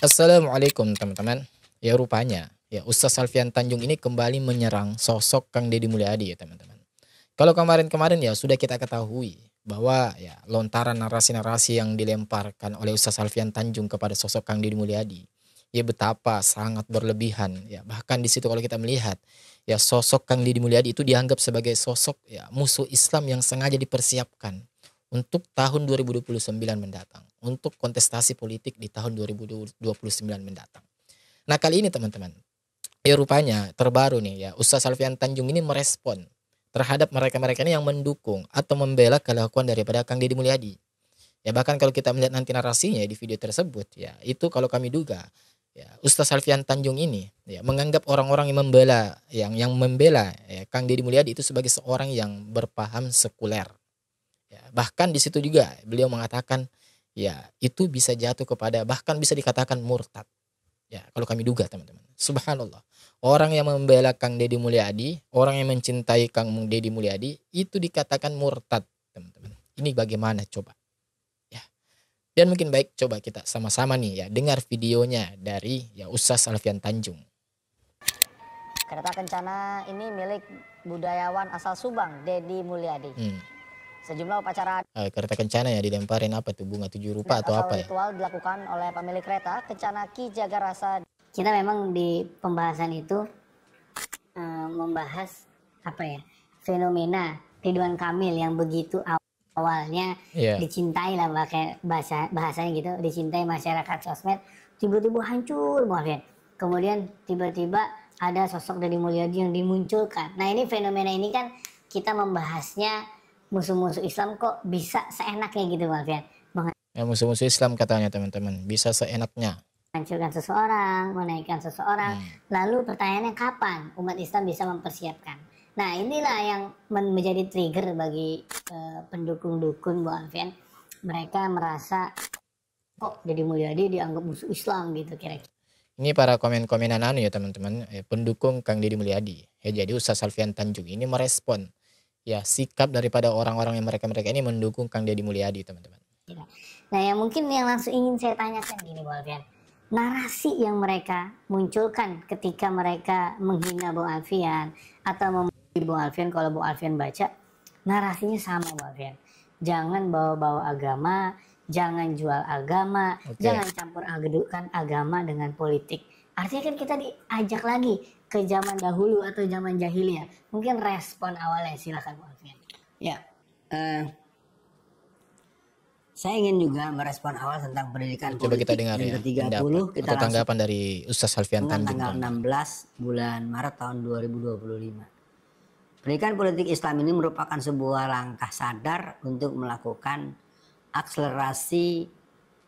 Assalamualaikum teman-teman. Ya rupanya, ya Ustaz Alfian Tanjung ini kembali menyerang sosok Kang Deddy Mulyadi ya teman-teman. Kalau kemarin-kemarin ya sudah kita ketahui bahwa ya lontaran narasi-narasi yang dilemparkan oleh Ustaz Alfian Tanjung kepada sosok Kang Deddy Mulyadi. Ya betapa sangat berlebihan ya. Bahkan di situ kalau kita melihat ya sosok Kang Deddy Mulyadi itu dianggap sebagai sosok ya musuh Islam yang sengaja dipersiapkan untuk tahun 2029 mendatang, untuk kontestasi politik di tahun 2029 mendatang. Nah kali ini teman-teman, ya rupanya terbaru nih ya, Ustaz Alfian Tanjung ini merespon terhadap mereka-mereka ini yang mendukung atau membela kelakuan daripada Kang Deddy Mulyadi. Ya bahkan kalau kita melihat nanti narasinya di video tersebut ya, itu kalau kami duga ya Ustaz Alfian Tanjung ini ya menganggap orang-orang yang membela yang membela ya, Kang Deddy Mulyadi itu sebagai seorang yang berpaham sekuler. Ya, bahkan di situ juga beliau mengatakan ya itu bisa jatuh kepada bahkan bisa dikatakan murtad. Ya, kalau kami duga teman-teman. Subhanallah. Orang yang membela Kang Deddy Mulyadi, orang yang mencintai Kang Deddy Mulyadi itu dikatakan murtad, teman-teman. Ini bagaimana coba? Ya. Dan mungkin baik coba kita sama-sama nih ya dengar videonya dari ya Ustaz Alfian Tanjung. Kereta kencana ini milik budayawan asal Subang, Deddy Mulyadi. Sejumlah upacara Kereta kencana ya dilemparin apa tuh bunga 7 rupa atau apa ya? ritual dilakukan oleh pemilik kereta kencana Ki Jagarasa. Kita memang di pembahasan itu membahas apa ya, fenomena Ridwan Kamil yang begitu awalnya dicintai lah pakai bahasanya gitu, dicintai masyarakat sosmed, tiba-tiba hancur banget. Kemudian tiba-tiba ada sosok Deddy Mulyadi yang dimunculkan. Nah ini fenomena ini kan kita membahasnya musuh-musuh Islam kok bisa seenaknya gitu Bang Alfian. Ya, musuh-musuh Islam katanya teman-teman, bisa seenaknya Menghancurkan seseorang, menaikkan seseorang. Lalu pertanyaannya kapan umat Islam bisa mempersiapkan? Nah inilah yang menjadi trigger bagi pendukung dukun Bang Alfian. Mereka merasa kok Deddy Mulyadi dianggap musuh Islam gitu kira-kira. Ini para komen-komenan ya teman-teman, pendukung Kang Deddy Mulyadi. Ya jadi Ustaz Alfian Tanjung ini merespon ya sikap daripada orang-orang yang mereka ini mendukung Kang Deddy Mulyadi teman-teman. Nah yang mungkin yang langsung ingin saya tanyakan gini Bang Alfian, narasi yang mereka munculkan ketika mereka menghina Bang Alfian atau memuji Bang Alfian, kalau Bang Alfian baca narasinya sama Bang Alfian. Jangan bawa-bawa agama, jangan jual agama, jangan campur adukan agama dengan politik. Artinya kan kita diajak lagi ke zaman dahulu atau zaman jahiliyah. Mungkin respon awalnya silakan Bang Alfian. Ya, saya ingin juga merespon awal tentang pendidikan Coba kita dengar ya ke-30 kita tanggapan dari Ustaz Alfian Tanjung tanggal 16 bulan Maret tahun 2025. Pendidikan politik Islam ini merupakan sebuah langkah sadar untuk melakukan akselerasi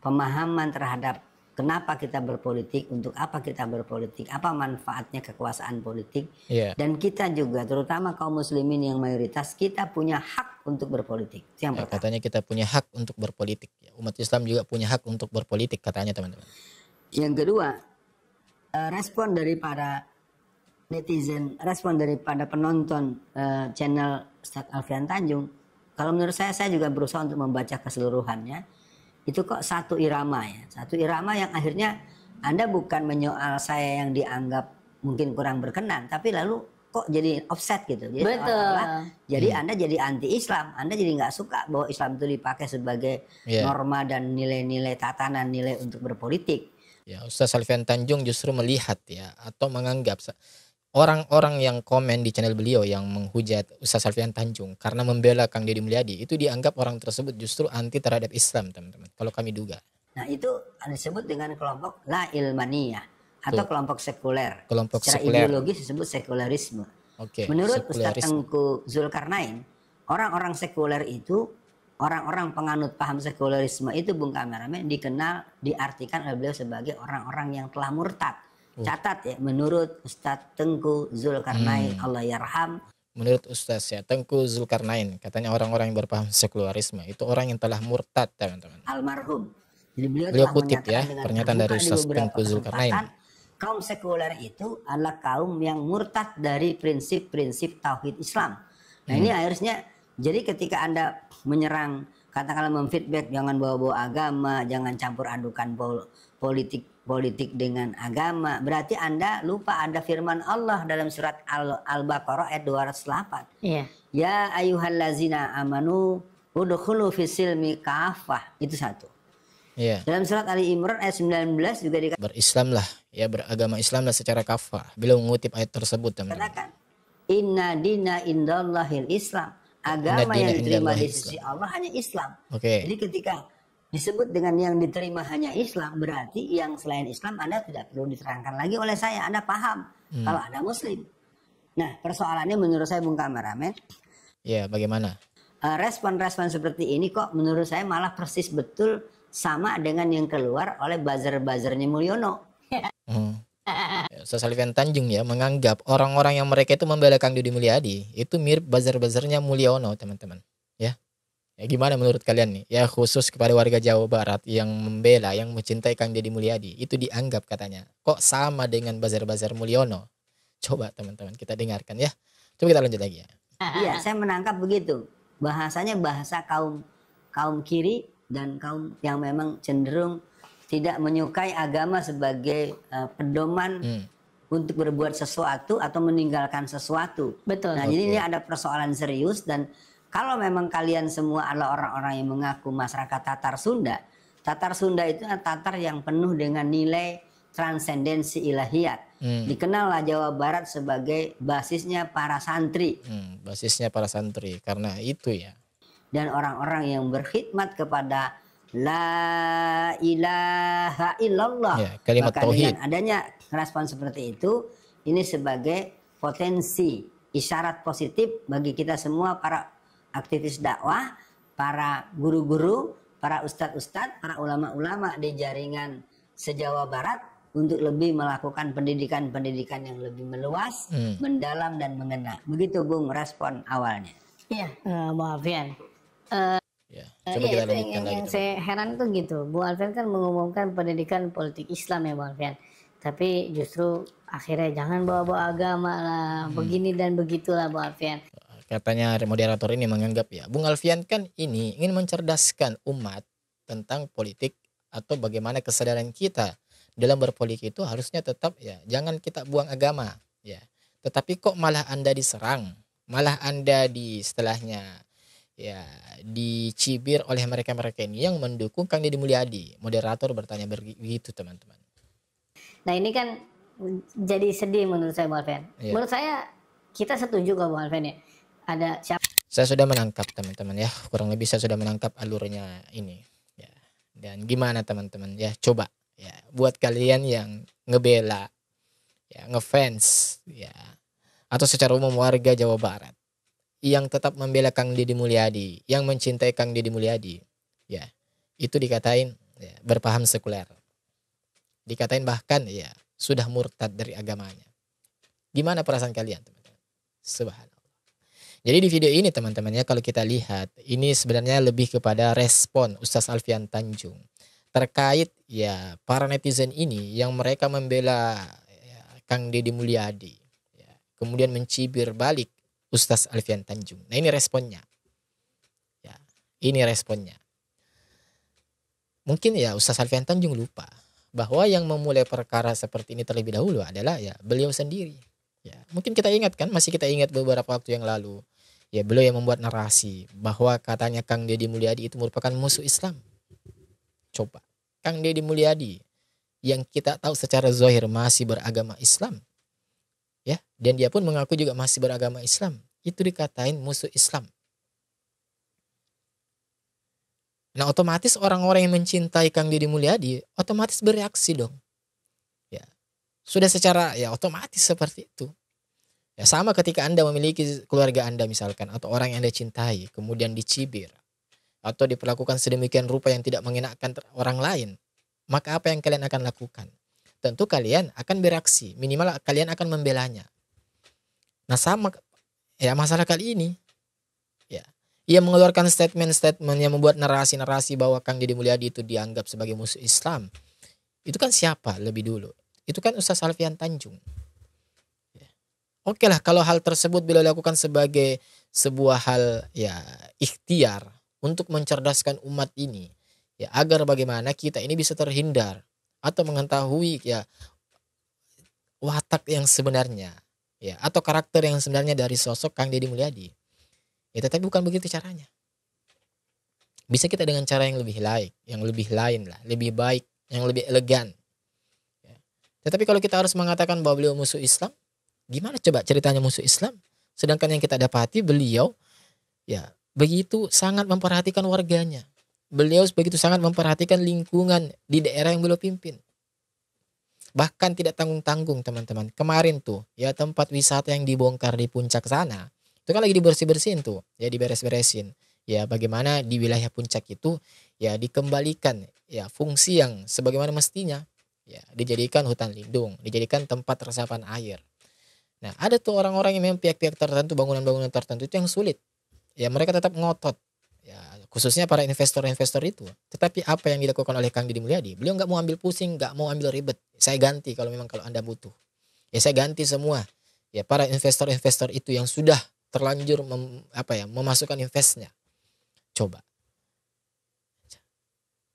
pemahaman terhadap kenapa kita berpolitik, untuk apa kita berpolitik, apa manfaatnya kekuasaan politik. Dan kita juga, terutama kaum muslimin yang mayoritas, kita punya hak untuk berpolitik. Yang pertama. Katanya kita punya hak untuk berpolitik. Umat Islam juga punya hak untuk berpolitik katanya teman-teman. Yang kedua, respon daripada netizen, respon daripada penonton channel Ustaz Alfian Tanjung, kalau menurut saya juga berusaha untuk membaca keseluruhannya. Itu kok satu irama ya, satu irama yang akhirnya Anda bukan menyoal saya yang dianggap mungkin kurang berkenan, tapi lalu kok jadi offset gitu. Jadi jadi Anda jadi anti Islam, Anda jadi nggak suka bahwa Islam itu dipakai sebagai norma dan nilai-nilai tatanan nilai untuk berpolitik. Ya, Ustaz Alfian Tanjung justru melihat ya atau menganggap orang-orang yang komen di channel beliau yang menghujat Ustaz Alfian Tanjung karena membela Kang Deddy Mulyadi itu dianggap orang tersebut justru anti terhadap Islam teman-teman. Kalau kami duga. Nah itu disebut dengan kelompok la ilmaniyah atau kelompok sekuler. Kelompok secara sekuler. ideologis disebut sekularisme. Menurut Ustaz Tengku Zulkarnain, orang-orang sekuler itu, orang-orang penganut paham sekularisme itu Bung Kameramen diartikan oleh beliau sebagai orang-orang yang telah murtad. Catat ya, menurut Ustadz Tengku Zulkarnain Allah yarham. Menurut Ustadz ya Tengku Zulkarnain, katanya orang-orang yang berpaham sekularisme itu orang yang telah murtad teman-teman. Almarhum. Jadi beliau kutip ya pernyataan dari Ustadz Tengku Zulkarnain. Kaum sekuler itu adalah kaum yang murtad dari prinsip-prinsip tauhid Islam. Nah ini akhirnya, jadi ketika Anda menyerang, katakanlah memfeedback jangan bawa-bawa agama, jangan campur adukan politik politik dengan agama. Berarti Anda lupa ada firman Allah dalam surat Al-Baqarah ayat 208. Iya. Ya ayyuhallazina amanu udkhulu fisilmi kafah. Itu satu. Iya. Dalam surat Ali Imran ayat 19 juga Berislamlah, ya beragama Islamlah secara kafah. Beliau mengutip ayat tersebut, teman-teman. dikatakan inna dina indallahil Islam. Agama Inna dina yang diterima di indallahil sisi Islam. Allah hanya Islam. Oke. Jadi ketika disebut dengan yang diterima hanya Islam, berarti yang selain Islam Anda tidak perlu diterangkan lagi oleh saya. Anda paham kalau Anda Muslim. Nah, persoalannya menurut saya Bung Kameramen, Ya, bagaimana? respon-respon seperti ini kok menurut saya malah persis betul sama dengan yang keluar oleh buzzer-buzzernya Mulyono. Hmm. Ya, Ustaz Alfian Tanjung ya menganggap orang-orang yang mereka itu membela Kang Deddy Mulyadi itu mirip buzzer-buzzernya Mulyono, teman-teman. Ya. Ya gimana menurut kalian nih? Ya khusus kepada warga Jawa Barat yang membela, yang mencintai Kang Deddy Mulyadi itu dianggap katanya kok sama dengan buzzer-buzzer Mulyono. Coba teman-teman kita dengarkan ya. Coba kita lanjut lagi ya. Iya, saya menangkap begitu. Bahasanya bahasa kaum kiri dan kaum yang memang cenderung tidak menyukai agama sebagai pedoman untuk berbuat sesuatu atau meninggalkan sesuatu. Betul. Nah, jadi ini ada persoalan serius, dan kalau memang kalian semua adalah orang-orang yang mengaku masyarakat Tatar Sunda itu adalah Tatar yang penuh dengan nilai transendensi ilahiyat. Dikenallah Jawa Barat sebagai basisnya para santri. Basisnya para santri karena itu ya. Dan orang-orang yang berkhidmat kepada la ilaha illallah. Ya, kalimat Maka tauhid. dengan adanya respon seperti itu, ini sebagai potensi isyarat positif bagi kita semua para aktivis dakwah, para guru-guru, para ustadz-ustadz, para ulama-ulama di jaringan se-Jawa Barat untuk lebih melakukan pendidikan-pendidikan yang lebih meluas, mendalam dan mengena. Begitu Bung respon awalnya. Iya, Bu Alfian. Ya, coba kita Iya, itu lanjutkan lagi. yang saya heran tuh gitu. Bu Alfian kan mengumumkan pendidikan politik Islam ya Bu Alfian. Tapi justru akhirnya jangan bawa-bawa agama lah, begini dan begitulah Bu Alfian. Katanya moderator ini menganggap ya, Bung Alfian kan ini ingin mencerdaskan umat tentang politik atau bagaimana kesadaran kita dalam berpolitik itu harusnya tetap ya jangan kita buang agama ya. Tetapi kok malah Anda diserang, malah Anda di setelahnya ya dicibir oleh mereka-mereka ini yang mendukung Kang Deddy Mulyadi. Moderator bertanya begitu teman-teman. Nah ini kan jadi sedih menurut saya Bu Alfian. Iya. Menurut saya kita setuju kok Bu Alfian ya. Ada siapa Saya sudah menangkap teman-teman ya, kurang lebih saya sudah menangkap alurnya ini ya. Dan gimana teman-teman ya, coba ya buat kalian yang ngebela ya, ngefans ya, atau secara umum warga Jawa Barat yang tetap membela Kang Deddy Mulyadi, yang mencintai Kang Deddy Mulyadi ya, itu dikatain ya, berpaham sekuler, dikatain bahkan ya sudah murtad dari agamanya. Gimana perasaan kalian teman-teman? Subhanallah. Jadi di video ini teman-teman ya, kalau kita lihat ini sebenarnya lebih kepada respon Ustaz Alfian Tanjung terkait ya para netizen ini yang mereka membela ya, Kang Deddy Mulyadi ya, kemudian mencibir balik Ustaz Alfian Tanjung. Nah ini responnya ya, ini responnya. Mungkin ya Ustaz Alfian Tanjung lupa bahwa yang memulai perkara seperti ini terlebih dahulu adalah ya beliau sendiri ya. Mungkin kita ingat kan, masih kita ingat beberapa waktu yang lalu ya, beliau yang membuat narasi bahwa katanya Kang Deddy Mulyadi itu merupakan musuh Islam. Coba, Kang Deddy Mulyadi yang kita tahu secara zahir masih beragama Islam ya, dan dia pun mengaku juga masih beragama Islam, itu dikatain musuh Islam. Nah otomatis orang-orang yang mencintai Kang Deddy Mulyadi otomatis bereaksi dong ya, sudah secara ya otomatis seperti itu ya. Sama ketika Anda memiliki keluarga Anda misalkan atau orang yang Anda cintai kemudian dicibir atau diperlakukan sedemikian rupa yang tidak mengenakan orang lain, maka apa yang kalian akan lakukan? Tentu kalian akan bereaksi, minimal kalian akan membelanya. Nah sama ya masalah kali ini ya, ia mengeluarkan statement-statement yang membuat narasi-narasi bahwa Kang Deddy Mulyadi itu dianggap sebagai musuh Islam. Itu kan siapa lebih dulu? Itu kan Ustaz Alfian Tanjung ya. Oke lah kalau hal tersebut beliau lakukan sebagai sebuah hal ya ikhtiar untuk mencerdaskan umat ini ya, agar bagaimana kita ini bisa terhindar atau mengetahui ya watak yang sebenarnya ya atau karakter yang sebenarnya dari sosok Kang Deddy Mulyadi. Ya tetapi bukan begitu caranya. Bisa kita dengan cara yang lebih lain lah, lebih baik, yang lebih elegan. Ya. Tetapi kalau kita harus mengatakan bahwa beliau musuh Islam, gimana coba ceritanya musuh Islam? Sedangkan yang kita dapati beliau ya begitu sangat memperhatikan warganya. Beliau begitu sangat memperhatikan lingkungan di daerah yang beliau pimpin. Bahkan tidak tanggung-tanggung teman-teman. Kemarin tuh ya tempat wisata yang dibongkar di puncak sana, itu kan lagi dibersih-bersihin tuh, ya diberes-beresin. Ya bagaimana di wilayah puncak itu ya dikembalikan ya fungsi yang sebagaimana mestinya. Ya dijadikan hutan lindung, dijadikan tempat resapan air. Nah, ada tuh orang-orang yang memang pihak-pihak tertentu, bangunan-bangunan tertentu itu yang sulit. Ya mereka tetap ngotot. Ya, khususnya para investor-investor itu. Tetapi apa yang dilakukan oleh Kang Deddy Mulyadi? Beliau nggak mau ambil pusing, nggak mau ambil ribet. Saya ganti kalau Anda butuh. Ya saya ganti semua. Ya para investor-investor itu yang sudah terlanjur memasukkan investnya. Coba.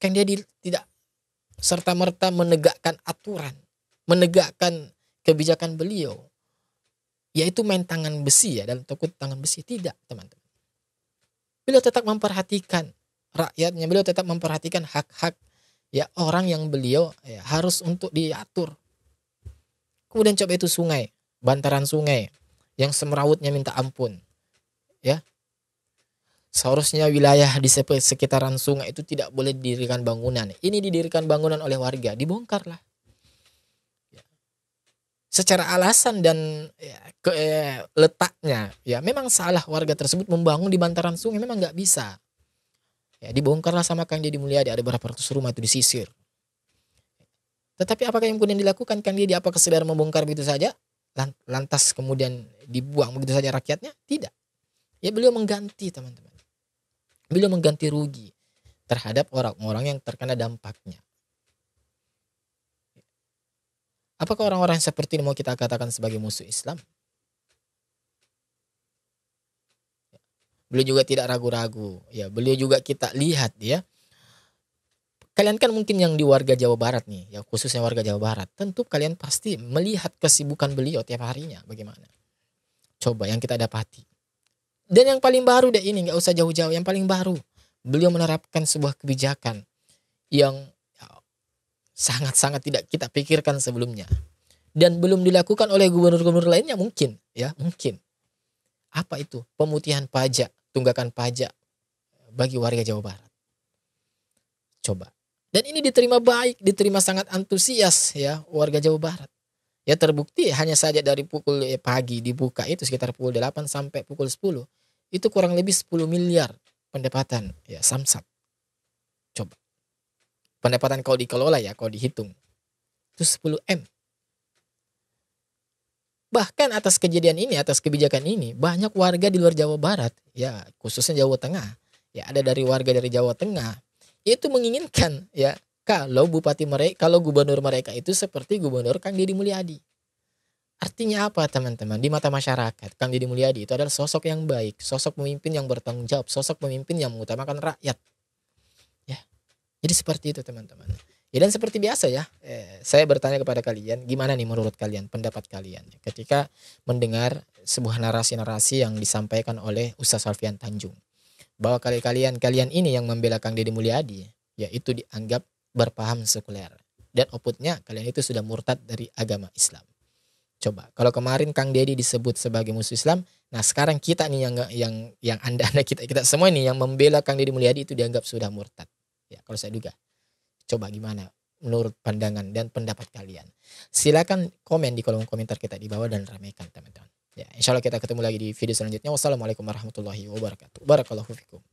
Kang Deddy tidak serta-merta menegakkan aturan, menegakkan kebijakan beliau. Yaitu main tangan besi ya, dalam tanda tangan besi. Tidak, teman-teman. Beliau tetap memperhatikan rakyatnya, beliau tetap memperhatikan hak-hak ya orang yang beliau ya, harus untuk diatur. Kemudian coba itu sungai, bantaran sungai yang semrawutnya minta ampun. Ya. Seharusnya wilayah di sekitaran sungai itu tidak boleh didirikan bangunan. Ini didirikan bangunan oleh warga, dibongkarlah. Ya. Secara alasan dan letaknya ya memang salah warga tersebut membangun di bantaran sungai, memang nggak bisa. Ya dibongkarlah sama Kang Deddy Mulyadi, ada berapa ratus rumah itu disisir. Tetapi apakah yang kemudian dilakukan Kang Deddy? Apakah sekedar membongkar begitu saja lantas kemudian dibuang begitu saja rakyatnya? Tidak. Ya beliau mengganti, teman-teman. Beliau mengganti rugi terhadap orang-orang yang terkena dampaknya. Apakah orang-orang seperti ini mau kita katakan sebagai musuh Islam? Beliau juga tidak ragu-ragu. Ya, beliau juga kita lihat ya. Kalian kan mungkin yang di warga Jawa Barat nih, ya khususnya warga Jawa Barat, tentu kalian pasti melihat kesibukan beliau tiap harinya bagaimana. Coba yang kita dapati. Dan yang paling baru deh ini, nggak usah jauh-jauh, yang paling baru. Beliau menerapkan sebuah kebijakan yang sangat-sangat tidak kita pikirkan sebelumnya. Dan belum dilakukan oleh gubernur-gubernur lainnya mungkin. Ya mungkin. Apa itu? Pemutihan pajak, tunggakan pajak bagi warga Jawa Barat. Coba. Dan ini diterima baik, diterima sangat antusias ya warga Jawa Barat. Ya terbukti hanya saja dari pukul pagi dibuka itu sekitar pukul 8 sampai pukul 10. Itu kurang lebih 10 miliar pendapatan ya samsat. Coba. Pendapatan kalau dikelola ya, kalau dihitung. Itu 10 M. Bahkan atas kejadian ini, atas kebijakan ini, banyak warga di luar Jawa Barat, ya khususnya Jawa Tengah, ya ada dari warga dari Jawa Tengah, itu menginginkan ya kalau kalau gubernur mereka itu seperti gubernur Kang Deddy Mulyadi. Artinya apa teman-teman? Di mata masyarakat, Kang Deddy Mulyadi itu adalah sosok yang baik, sosok pemimpin yang bertanggung jawab, sosok pemimpin yang mengutamakan rakyat. Ya, jadi seperti itu teman-teman. Ya dan seperti biasa ya, saya bertanya kepada kalian, gimana nih menurut kalian, pendapat kalian ketika mendengar sebuah narasi-narasi yang disampaikan oleh Ustaz Alfian Tanjung, bahwa kalian ini yang membela Kang Deddy Mulyadi, yaitu dianggap berpaham sekuler, dan outputnya kalian itu sudah murtad dari agama Islam. Coba, kalau kemarin Kang Deddy disebut sebagai musuh Islam, nah sekarang kita nih yang anda kita semua nih yang membela Kang Deddy Mulyadi itu dianggap sudah murtad. Ya, kalau saya duga. Coba gimana menurut pandangan dan pendapat kalian? Silakan komen di kolom komentar kita di bawah dan ramaikan teman-teman. Ya, insya Allah kita ketemu lagi di video selanjutnya. Wassalamualaikum warahmatullahi wabarakatuh. Barakallahu fikum.